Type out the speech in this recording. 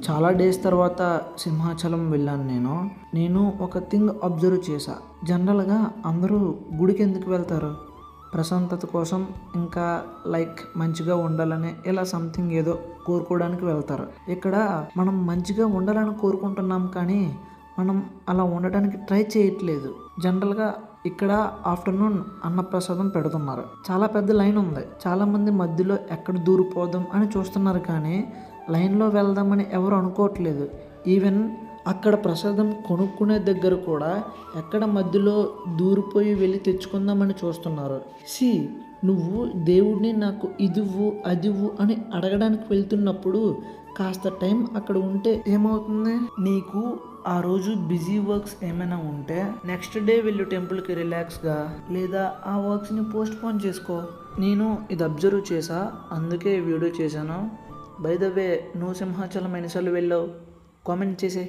చాలా డేస్ తర్వాత సింహాచలం వెళ్ళాను నేను ఒక థింగ్ అబ్జర్వ్ చేశా. జనరల్గా అందరూ గుడికి ఎందుకు వెళ్తారు? ప్రశాంతత కోసం, ఇంకా లైక్ మంచిగా ఉండాలని, ఇలా సంథింగ్ ఏదో కోరుకోవడానికి వెళ్తారు. ఇక్కడ మనం మంచిగా ఉండాలని కోరుకుంటున్నాం, కానీ మనం అలా ఉండటానికి ట్రై చేయట్లేదు. జనరల్గా ఇక్కడ ఆఫ్టర్నూన్ అన్నప్రసాదం పెడుతున్నారు. చాలా పెద్ద లైన్ ఉంది. చాలామంది మధ్యలో ఎక్కడ దూరిపోదాం అని చూస్తున్నారు, కానీ లైన్లో వెళ్దామని ఎవరు అనుకోవట్లేదు. ఈవెన్ అక్కడ ప్రసాదం కొనుక్కునే దగ్గర కూడా ఎక్కడ మధ్యలో దూరిపోయి వెళ్ళి తెచ్చుకుందామని చూస్తున్నారు. నువ్వు దేవుడిని నాకు ఇదివ్వు అదివ్వు అని అడగడానికి వెళ్తున్నప్పుడు కాస్త టైం అక్కడ ఉంటే ఏమవుతుంది? నీకు ఆ రోజు బిజీ వర్క్స్ ఏమైనా ఉంటే నెక్స్ట్ డే వెళ్ళు టెంపుల్కి రిలాక్స్గా, లేదా ఆ వర్క్స్ని పోస్ట్ పోన్ చేసుకో. నేను ఇది అబ్జర్వ్ చేశా, అందుకే వీడియో చేశాను. బై ద వే, నువ్వు సింహాచలం ఎన్నిసార్లు వెళ్ళావు? కామెంట్ చేసే.